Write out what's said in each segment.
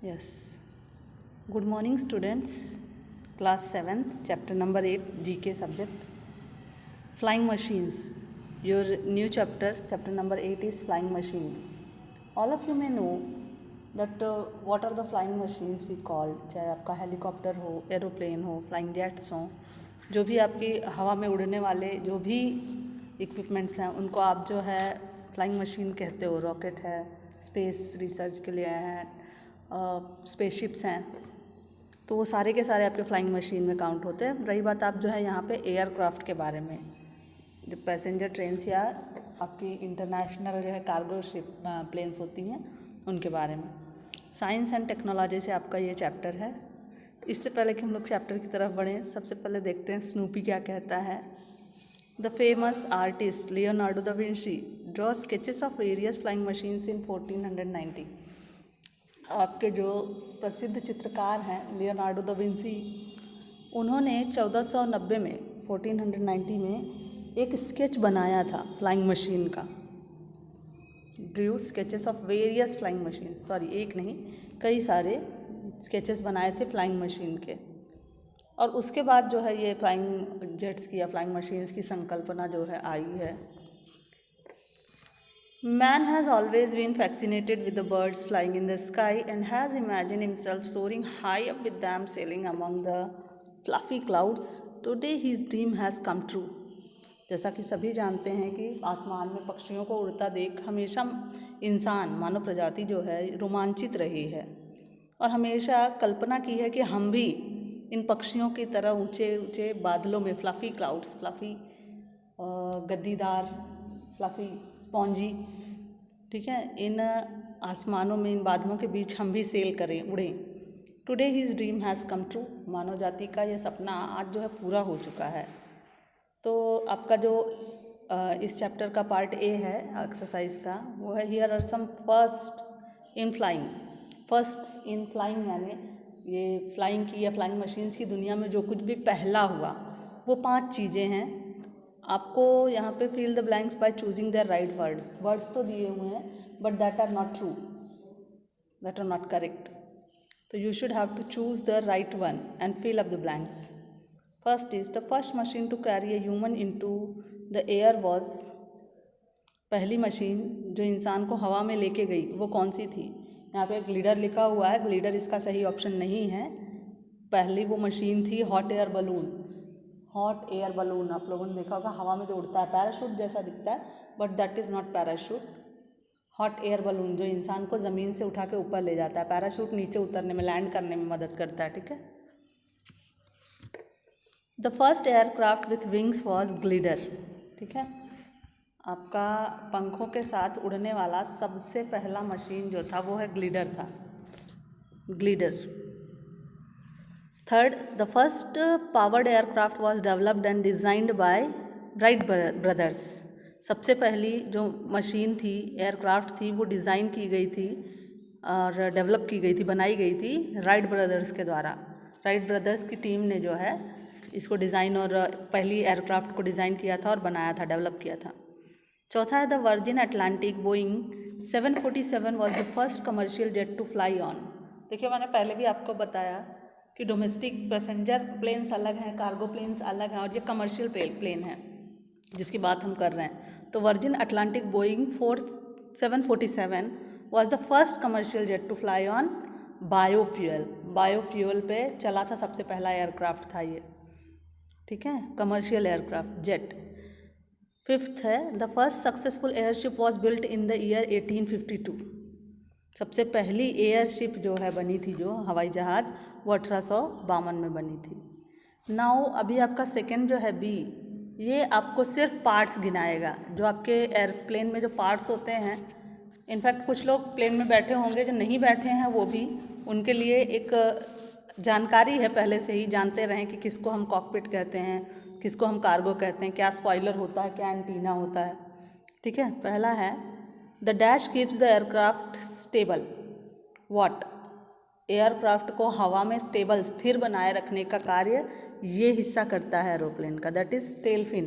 Yes. Good morning, students. Class 7th, chapter number 8, GK subject. Flying machines. Your new chapter, chapter number 8 is flying machine. All of you may know that what are the flying machines we call, चाहे आपका helicopter हो, aeroplane हो, flying jets हों, जो भी आपकी हवा में उड़ने वाले जो भी इक्विपमेंट्स हैं उनको आप जो है फ्लाइंग मशीन कहते हो. रॉकेट है, स्पेस रिसर्च के लिए हैं, स्पेसशिप्स हैं, तो वो सारे के सारे आपके फ्लाइंग मशीन में काउंट होते हैं. रही बात आप जो है यहाँ पे एयरक्राफ्ट के बारे में, जो पैसेंजर ट्रेन्स या आपकी इंटरनेशनल जो है कार्गो शिप प्लेन्स होती हैं उनके बारे में. साइंस एंड टेक्नोलॉजी से आपका ये चैप्टर है. इससे पहले कि हम लोग चैप्टर की तरफ बढ़ें, सबसे पहले देखते हैं स्नूपी क्या कहता है. The famous artist Leonardo da Vinci draw sketches of various flying machines in 1490. आपके जो प्रसिद्ध चित्रकार हैं लियोनार्डो दा विंची, उन्होंने 1490 में 1490 में एक स्केच बनाया था फ्लाइंग मशीन का. Drew sketches of various flying machine, sorry एक नहीं कई सारे स्केचेस बनाए थे फ्लाइंग मशीन के. और उसके बाद जो है ये फ्लाइंग जेट्स की या फ्लाइंग मशीन्स की संकल्पना जो है आई है. Man has always been fascinated with the birds flying in the sky and has imagined himself soaring high up with them, sailing among the fluffy clouds. Today his dream has come true. जैसा कि सभी जानते हैं कि आसमान में पक्षियों को उड़ता देख हमेशा इंसान, मानव प्रजाति जो है रोमांचित रही है और हमेशा कल्पना की है कि हम भी इन पक्षियों की तरह ऊंचे ऊंचे बादलों में, फ्लफ़ी क्लाउड्स, फ्लफ़ी गद्दीदार, फ्लफ़ी स्पॉन्जी, ठीक है, इन आसमानों में, इन बादलों के बीच हम भी सेल करें, उड़ें. Today his dream has come true. मानव जाति का यह सपना आज जो है पूरा हो चुका है. तो आपका जो इस चैप्टर का पार्ट ए है एक्सरसाइज का, वो है here are some first in flying. First in flying यानी ये फ्लाइंग की या फ्लाइंग मशीन्स की दुनिया में जो कुछ भी पहला हुआ वो 5 चीज़ें हैं. आपको यहाँ पे fill the blanks by choosing the right words. Words तो दिए हुए हैं but that are not true, that are not correct. तो you should have to choose the right one and fill up the blanks. First is the first machine to carry a human into the air was. पहली machine जो इंसान को हवा में लेके गई वो कौन सी थी. यहाँ पे ग्लिडर लिखा हुआ है, ग्लिडर इसका सही ऑप्शन नहीं है. पहली वो मशीन थी hot air balloon. Hot air balloon आप लोगों ने देखा होगा, हवा में जो उड़ता है, पैराशूट जैसा दिखता है but that is not parachute. Hot air balloon जो इंसान को ज़मीन से उठा के ऊपर ले जाता है, पैराशूट नीचे उतरने में, लैंड करने में मदद करता है, ठीक है. The first aircraft with wings was glider, ठीक है. आपका पंखों के साथ उड़ने वाला सबसे पहला मशीन जो था वो है ग्लिडर था, glider. Third, the first powered aircraft was developed and designed by Wright brothers. सबसे पहली जो मशीन थी, एयरक्राफ्ट थी, वो डिज़ाइन की गई थी और डेवलप की गई थी, बनाई गई थी राइट ब्रदर्स के द्वारा. राइट ब्रदर्स की टीम ने जो है इसको डिज़ाइन और पहली एयरक्राफ्ट को डिज़ाइन किया था और बनाया था, डेवलप किया था. चौथा है the Virgin Atlantic Boeing 747 was the first commercial jet to fly on. देखिए मैंने पहले भी आपको बताया कि डोमेस्टिक पैसेंजर प्लेन्स अलग हैं, कार्गो प्लेन्स अलग हैं और ये कमर्शियल प्लेन है जिसकी बात हम कर रहे हैं. तो Virgin Atlantic Boeing 747 was the first commercial jet to fly on biofuel. Biofuel पे चला था सबसे पहला एयरक्राफ्ट था ये, ठीक है, कमर्शियल एयरक्राफ्ट जेट. फिफ्थ है the first successful airship was built in the year 1852. सबसे पहली एयरशिप जो है बनी थी, जो हवाई जहाज़, वो 1852 में बनी थी. नाउ अभी आपका सेकंड जो है बी, ये आपको सिर्फ पार्ट्स गिनाएगा, जो आपके एयरप्लेन में जो पार्ट्स होते हैं. इनफैक्ट कुछ लोग प्लेन में बैठे होंगे, जो नहीं बैठे हैं वो भी, उनके लिए एक जानकारी है, पहले से ही जानते रहें कि किसको हम कॉकपिट कहते हैं, किसको हम कार्गो कहते हैं, क्या स्पॉइलर होता है, क्या एंटीना होता है, ठीक है. पहला है the dash keeps the aircraft stable. What. Aircraft को हवा में स्टेबल, स्थिर बनाए रखने का कार्य ये हिस्सा करता है एरोप्लेन का, that is tail fin.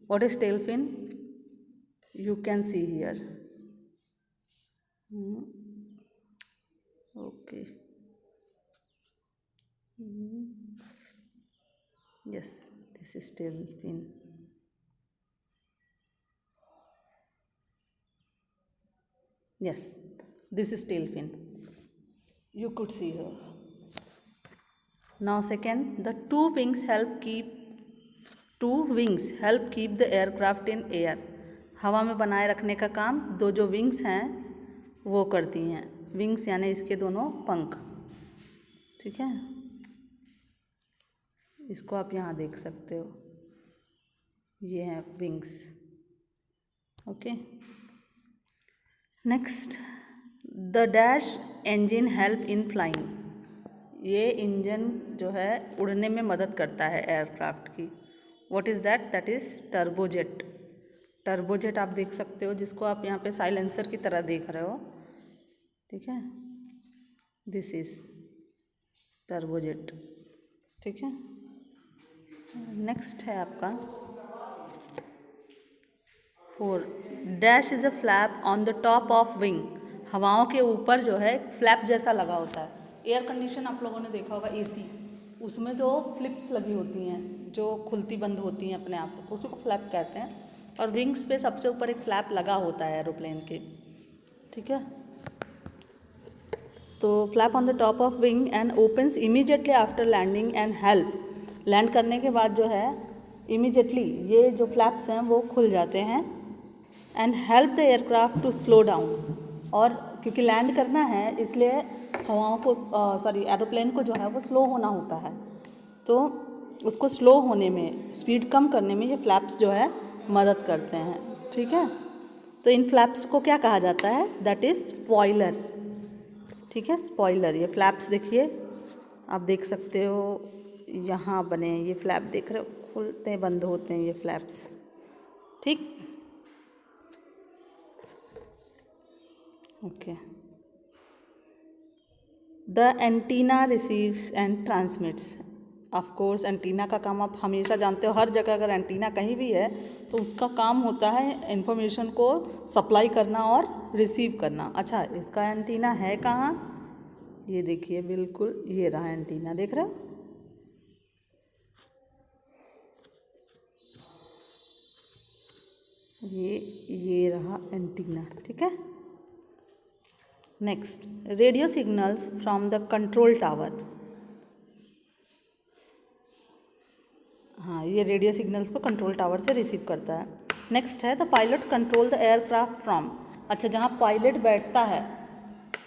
What is tail fin? You can see here. Okay, yes, this is tail fin. Yes, this is tail fin. You could see her. Now second, the two wings help keep the aircraft in air. हवा में बनाए रखने का काम दो जो wings हैं वो करती हैं. विंग्स यानी इसके दोनों पंख. ठीक है, इसको आप यहाँ देख सकते हो, ये हैं wings. Okay, next, the dash engine help in flying. ये इंजन जो है उड़ने में मदद करता है एयरक्राफ्ट की. What is that? That is turbojet. Turbojet आप देख सकते हो, जिसको आप यहाँ पे साइलेंसर की तरह देख रहे हो. ठीक है, दिस इज टर्बोजेट. ठीक है, नेक्स्ट है आपका 4. Dash is a flap on the top of wing. हवाओं के ऊपर जो है फ्लैप जैसा लगा होता है. एयर कंडीशन आप लोगों ने देखा होगा, एसी, उसमें जो फ्लिप्स लगी होती हैं जो खुलती बंद होती हैं अपने आप, उसी को फ्लैप कहते हैं. और विंग्स पे सबसे ऊपर एक फ्लैप लगा होता है एरोप्लेन के. ठीक है, तो flap on the top of wing and opens immediately after landing and help. Land करने के बाद जो है इमीडिएटली ये जो फ्लैप्स हैं वो खुल जाते हैं. And help the aircraft to slow down. और क्योंकि लैंड करना है इसलिए हवाओं को एरोप्लेन को जो है वो स्लो होना होता है, तो उसको स्लो होने में, स्पीड कम करने में ये फ्लैप्स जो है मदद करते हैं. ठीक है, तो इन फ्लैप्स को क्या कहा जाता है? That is spoiler. ठीक है, स्पॉइलर. ये फ्लैप्स देखिए, आप देख सकते हो यहाँ बने हैं ये फ्लैप, देख रहे हो, खुलते बंद होते हैं ये फ्लैप्स. ठीक, okay. The antenna receives and transmits. Of course antenna का काम आप हमेशा जानते हो, हर जगह अगर एंटीना कहीं भी है तो उसका काम होता है इन्फॉर्मेशन को सप्लाई करना और रिसीव करना. अच्छा, इसका एंटीना है कहाँ? ये देखिए, बिल्कुल ये रहा एंटीना, देख रहे हो? ये रहा एंटीना. ठीक है, next, radio signals from the control tower. हाँ, ये रेडियो सिग्नल्स को कंट्रोल टावर से रिसीव करता है. नेक्स्ट है the pilot control the aircraft from. अच्छा, जहाँ पायलट बैठता है,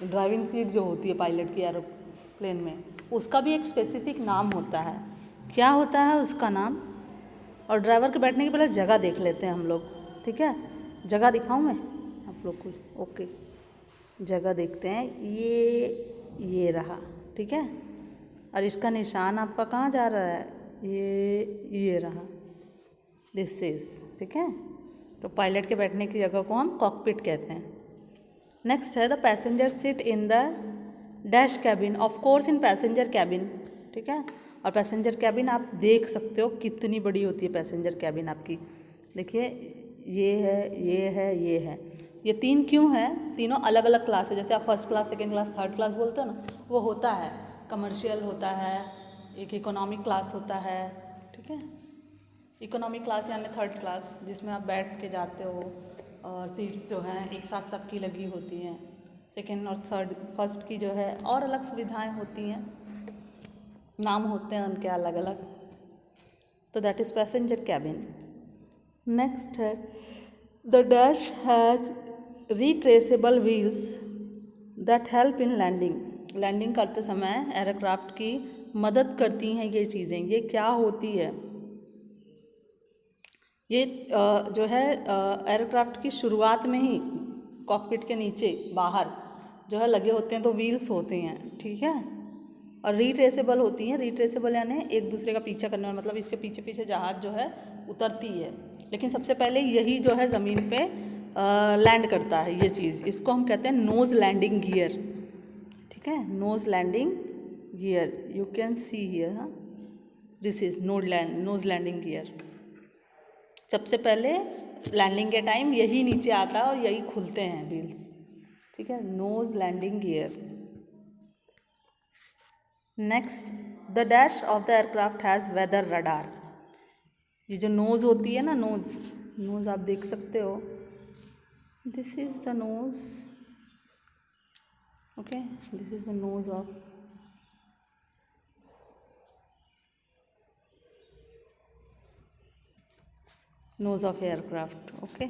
ड्राइविंग सीट जो होती है पायलट की एरोप्लेन में, उसका भी एक स्पेसिफिक नाम होता है. क्या होता है उसका नाम? और ड्राइवर के बैठने की पहले जगह देख लेते हैं हम लोग. ठीक है, जगह दिखाऊं मैं आप लोग को? ओके, जगह देखते हैं. ये रहा. ठीक है, और इसका निशान आपका कहाँ जा रहा है? ये रहा, दिस इज. ठीक है, तो पायलट के बैठने की जगह को हम कॉकपिट कहते हैं. नेक्स्ट है the passenger seat in the dash cabin. Of course in passenger cabin. ठीक है, और पैसेंजर कैबिन आप देख सकते हो कितनी बड़ी होती है पैसेंजर कैबिन आपकी. देखिए, ये है, ये है, ये है. ये 3 क्यों है? तीनों अलग अलग क्लास है. जैसे आप first class, second class, third class बोलते हो ना, वो होता है. कमर्शियल होता है, एक इकोनॉमिक क्लास होता है. ठीक है, इकोनॉमिक क्लास यानी थर्ड क्लास, जिसमें आप बैठ के जाते हो और सीट्स जो हैं एक साथ सबकी लगी होती हैं. सेकेंड और थर्ड, फर्स्ट की जो है और अलग सुविधाएं होती हैं, नाम होते हैं उनके अलग अलग. तो that is passenger cabin. Next है the dash has retractable wheels that help in landing. Landing करते समय एयरक्राफ्ट की मदद करती हैं ये चीज़ें. ये क्या होती है? ये जो है एयरक्राफ्ट की शुरुआत में ही कॉकपिट के नीचे बाहर जो है लगे होते हैं, तो व्हील्स होते हैं. ठीक है, और रिट्रेसेबल होती हैं. रिट्रेसेबल यानी एक दूसरे का पीछा करने, मतलब इसके पीछे पीछे जहाज़ जो है उतरती है, लेकिन सबसे पहले यही जो है ज़मीन पे लैंड करता है. ये चीज़, इसको हम कहते हैं नोज़ लैंडिंग गियर. ठीक है, nose landing gear, you can see here. हाँ, this is nose landing gear. सबसे पहले लैंडिंग के टाइम यही नीचे आता है और यही खुलते हैं व्हील्स. ठीक है, nose landing gear. Next, the dash of the aircraft has weather radar. ये जो नोज़ होती है ना, नोज़ आप देख सकते हो, this is the nose, okay, this is the nose of aircraft, okay.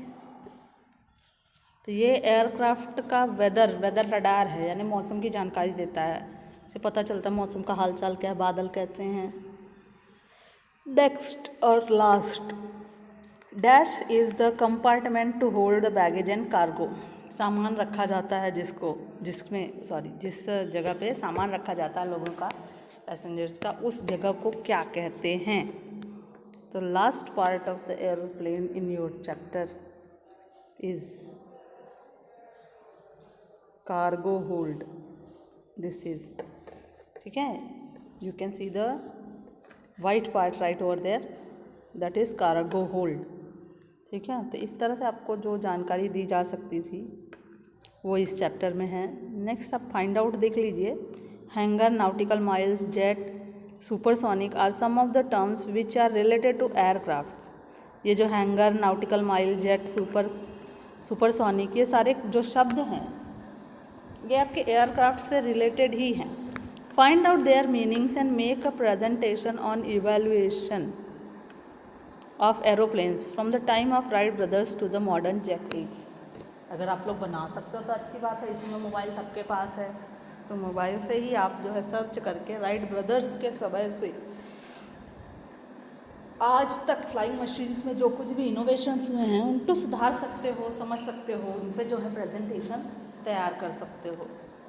तो ये एयरक्राफ्ट का वेदर रडार है, यानी मौसम की जानकारी देता है, इसे पता चलता है मौसम का हालचाल क्या है, बादल कहते हैं। नेक्स्ट और last, dash is the compartment to hold the baggage and cargo. सामान रखा जाता है जिस जगह पे सामान रखा जाता है लोगों का, पैसेंजर्स का, उस जगह को क्या कहते हैं? तो last part of the aeroplane in your chapter is cargo hold. This is, ठीक है, you can see the white part right over there, that is cargo hold, ठीक है। तो इस तरह से आपको जो जानकारी दी जा सकती थी वो इस चैप्टर में है। नेक्स्ट आप फाइंड आउट देख लीजिए। Hangar, nautical miles, jet, supersonic are some of the terms which are related to aircraft. ये जो hangar, nautical mile, jet, supersonic, ये सारे जो शब्द हैं ये आपके एयरक्राफ्ट से रिलेटेड ही हैं। Find out their meanings and make a presentation on evaluation of aeroplanes from the time of Wright brothers to the modern jet age. अगर आप लोग बना सकते हो तो अच्छी बात है, इसमें मोबाइल सबके पास है, तो मोबाइल से ही आप जो है सर्च करके राइट ब्रदर्स के समय से आज तक फ्लाइंग मशीन्स में जो कुछ भी इनोवेशंस हुए हैं उनको सुधार सकते हो, समझ सकते हो, उन पर जो है प्रेजेंटेशन तैयार कर सकते हो।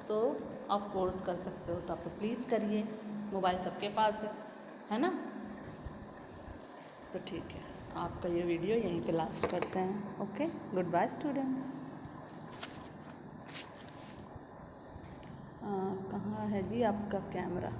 तो आप कोर्स कर सकते हो, तो आप प्लीज़ करिए, मोबाइल सबके पास है ना। तो ठीक है, आपका ये वीडियो यहीं पे लास्ट करते हैं। Okay, goodbye students. कहाँ है जी आपका कैमरा?